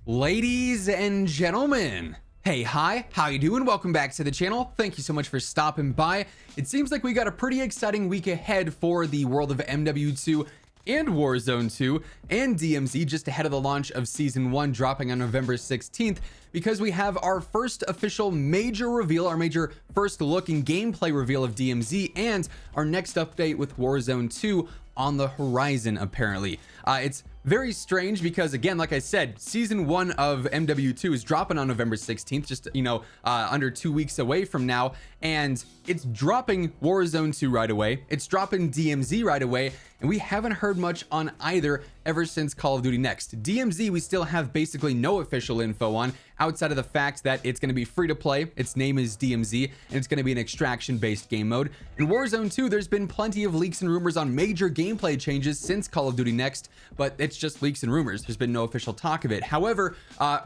Ladies and gentlemen, hey, hi, how you doing? Welcome back to the channel. Thank you so much for stopping by. It seems like we got a pretty exciting week ahead for the world of MW2 and Warzone 2 and DMZ just ahead of the launch of Season 1 dropping on November 16th, because we have our first official major reveal, our major first look and gameplay reveal of DMZ, and our next update with Warzone 2 on the horizon, apparently. It's very strange because, again, like I said, Season 1 of MW2 is dropping on November 16th, just, under 2 weeks away from now, and it's dropping Warzone 2 right away, it's dropping DMZ right away, and we haven't heard much on either ever since Call of Duty Next. DMZ we still have basically no official info on, outside of the fact that it's going to be free to play, its name is DMZ, and it's going to be an extraction based game mode. In Warzone 2, there's been plenty of leaks and rumors on major gameplay changes since Call of Duty Next, but it's just leaks and rumors. There's been no official talk of it. However,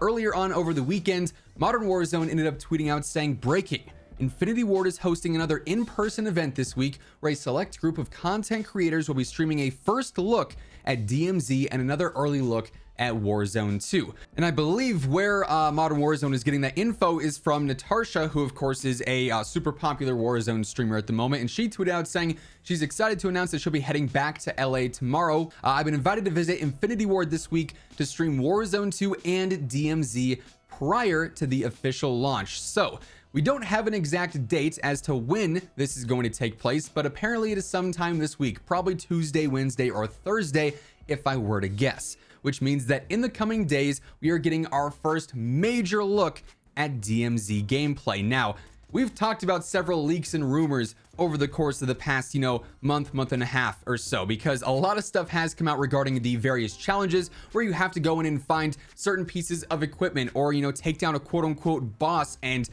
earlier on over the weekend, Modern Warzone ended up tweeting out saying, breaking: Infinity Ward is hosting another in-person event this week where a select group of content creators will be streaming a first look at DMZ and another early look at Warzone 2. And I believe where Modern Warzone is getting that info is from Natasha, who of course is a super popular Warzone streamer at the moment, and she tweeted out saying she's excited to announce that she'll be heading back to LA tomorrow. I've been invited to visit Infinity Ward this week to stream Warzone 2 and DMZ prior to the official launch. So we don't have an exact date as to when this is going to take place, but apparently it is sometime this week, probably Tuesday, Wednesday, or Thursday, if I were to guess, which means that in the coming days, we are getting our first major look at DMZ gameplay. Now, we've talked about several leaks and rumors over the course of the past, month and a half or so, because a lot of stuff has come out regarding the various challenges where you have to go in and find certain pieces of equipment, or, take down a quote unquote boss and,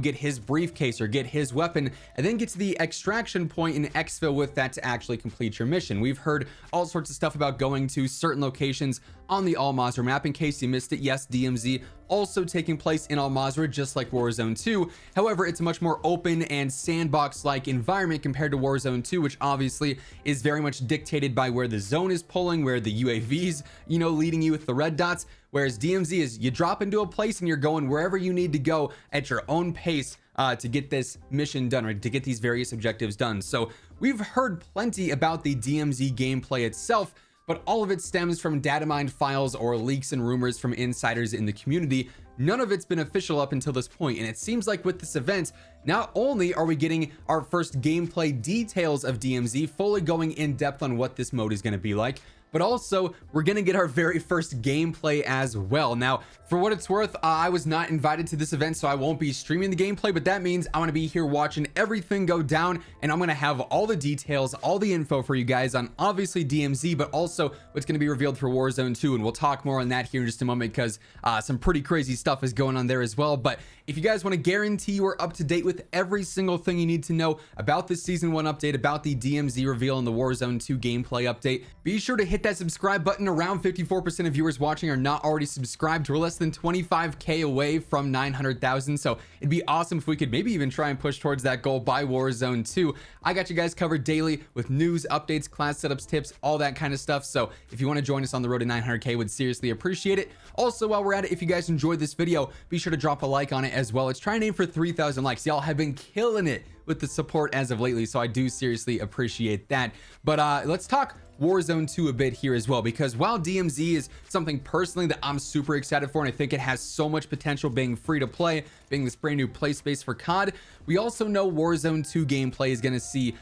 get his briefcase or get his weapon, and then get to the extraction point and exfil with that to actually complete your mission. We've heard all sorts of stuff about going to certain locations on the Al Mazrah map. In case you missed it, yes, DMZ also taking place in Al Mazrah, just like Warzone 2. However, it's a much more open and sandbox-like environment compared to Warzone 2, which obviously is very much dictated by where the zone is pulling, where the UAVs, leading you with the red dots. Whereas DMZ is you drop into a place and you're going wherever you need to go at your own pace to get this mission done, or to get these various objectives done. So we've heard plenty about the DMZ gameplay itself, but all of it stems from data mined files or leaks and rumors from insiders in the community. None of it's been official up until this point, and it seems like with this event, not only are we getting our first gameplay details of DMZ, fully going in depth on what this mode is going to be like, but also we're gonna get our very first gameplay as well. Now, for what it's worth, I was not invited to this event, so I won't be streaming the gameplay, but that means I'm gonna be here watching everything go down, and I'm gonna have all the details, all the info for you guys on obviously DMZ, but also what's gonna be revealed for Warzone 2, and we'll talk more on that here in just a moment, because some pretty crazy stuff is going on there as well. But if you guys want to guarantee you are up to date with every single thing you need to know about this Season 1 update, about the DMZ reveal and the Warzone 2 gameplay update, be sure to hit that subscribe button. Around 54% of viewers watching are not already subscribed. We're less than 25k away from 900,000, so it'd be awesome if we could maybe even try and push towards that goal by Warzone 2. I got you guys covered daily with news, updates, class setups, tips, all that kind of stuff. So if you want to join us on the road to 900k, would seriously appreciate it. Also, while we're at it, if you guys enjoyed this video, be sure to drop a like on it as well. Let's try and aim for 3,000 likes. Y'all have been killing it with the support as of lately, so I do seriously appreciate that. But let's talk Warzone 2 a bit here as well, because while DMZ is something personally that I'm super excited for, and I think it has so much potential being free to play, being this brand new play space for COD, we also know Warzone 2 gameplay is going to see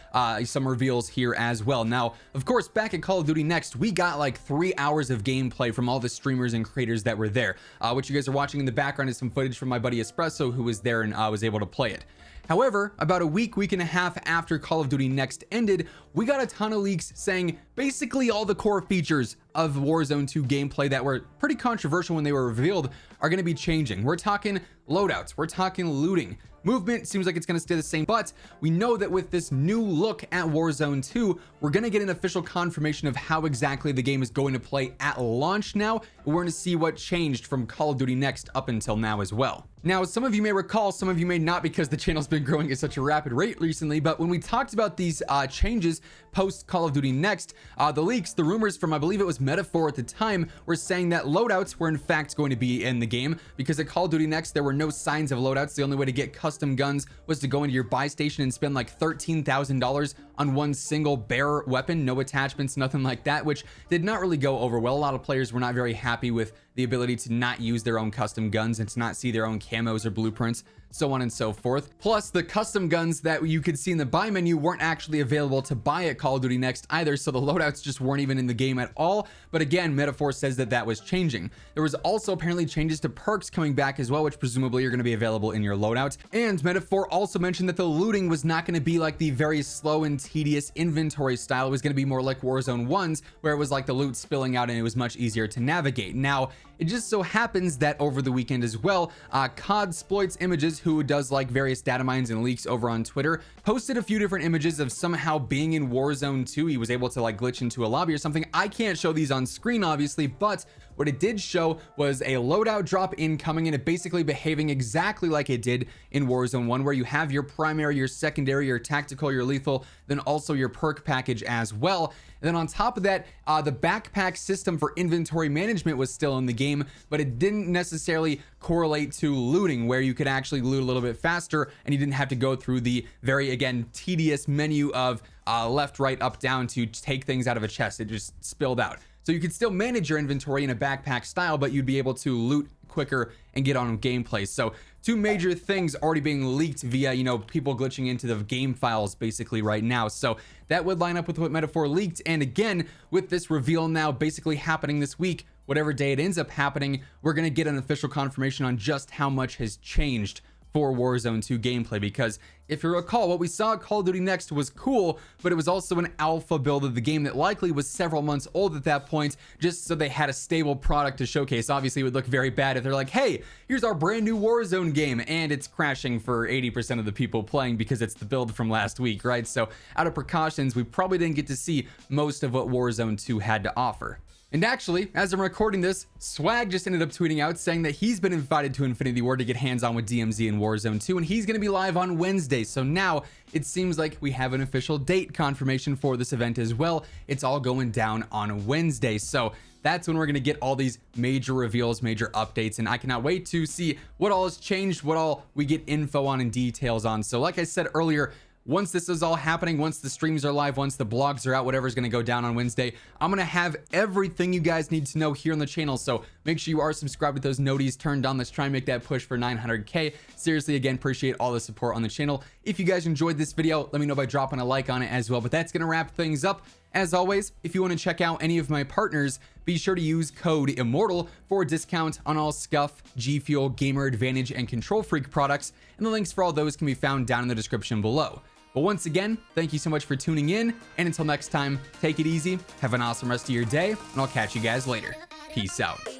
some reveals here as well. Now, of course, back at Call of Duty Next, we got like 3 hours of gameplay from all the streamers and creators that were there. What you guys are watching in the background is some footage from my buddy Espresso, who was there and was able to play it. However, about a week and a half after Call of Duty Next ended, we got a ton of leaks saying basically all the core features of Warzone 2 gameplay that were pretty controversial when they were revealed are going to be changing. We're talking loadouts, we're talking looting. Movement seems like it's going to stay the same, but we know that with this new look at Warzone 2, we're going to get an official confirmation of how exactly the game is going to play at launch now. We're going to see what changed from Call of Duty Next up until now as well. Now, some of you may recall, some of you may not, because the channel's been growing at such a rapid rate recently, but when we talked about these changes post Call of Duty Next, the leaks, the rumors from, I believe it was Metaphor at the time were saying that loadouts were in fact going to be in the game, because at Call of Duty Next there were no signs of loadouts. The only way to get custom guns was to go into your buy station and spend like $13,000 on one single bare weapon, no attachments, nothing like that, which did not really go over well. A lot of players were not very happy with the ability to not use their own custom guns and to not see their own camos or blueprints, so on and so forth. Plus, the custom guns that you could see in the buy menu weren't actually available to buy at Call of Duty Next either, so the loadouts just weren't even in the game at all. But again, Metaphor says that that was changing. There was also apparently changes to perks coming back as well, which presumably are going to be available in your loadout. And Metaphor also mentioned that the looting was not going to be like the very slow and tedious inventory style. It was going to be more like Warzone 1's, where it was like the loot spilling out and it was much easier to navigate. Now, it just so happens that over the weekend as well, COD Sploits Images, who does like various data mines and leaks over on Twitter, posted a few different images of somehow being in Warzone 2. He was able to like glitch into a lobby or something. I can't show these on screen, obviously, but what it did show was a loadout drop incoming, and it basically behaving exactly like it did in Warzone 1, where you have your primary, your secondary, your tactical, your lethal, then also your perk package as well. And then on top of that, the backpack system for inventory management was still in the game, but it didn't necessarily correlate to looting, where you could actually loot a little bit faster and you didn't have to go through the very, again, tedious menu of left, right, up, down to take things out of a chest. It just spilled out. So you could still manage your inventory in a backpack style, but you'd be able to loot quicker and get on gameplay. So two major things already being leaked via, you know, people glitching into the game files basically right now. So that would line up with what Metaphor leaked. And again, with this reveal now basically happening this week, whatever day it ends up happening, we're going to get an official confirmation on just how much has changed for Warzone 2 gameplay. Because if you recall, what we saw at Call of Duty Next was cool, but it was also an alpha build of the game that likely was several months old at that point, just so they had a stable product to showcase. Obviously, it would look very bad if they're like, hey, here's our brand new Warzone game, and it's crashing for 80% of the people playing because it's the build from last week, right? So out of precautions, we probably didn't get to see most of what Warzone 2 had to offer. And actually, as I'm recording this, Swag just ended up tweeting out saying that he's been invited to Infinity Ward to get hands-on with DMZ in Warzone 2, and he's going to be live on Wednesday. So now it seems like we have an official date confirmation for this event as well. It's all going down on Wednesday. So that's when we're going to get all these major reveals, major updates, and I cannot wait to see what all has changed, what all we get info on and details on. So like I said earlier, once this is all happening, once the streams are live, once the blogs are out, whatever's going to go down on Wednesday, I'm going to have everything you guys need to know here on the channel. So make sure you are subscribed with those noties turned on. Let's try and make that push for 900K. Seriously, again, appreciate all the support on the channel. If you guys enjoyed this video, let me know by dropping a like on it as well. But that's going to wrap things up. As always, if you want to check out any of my partners, be sure to use code IMMORTAL for a discount on all Scuff, G Fuel, Gamer Advantage, and Control Freak products. And the links for all those can be found down in the description below. But once again, thank you so much for tuning in, and until next time, take it easy, have an awesome rest of your day, and I'll catch you guys later. Peace out.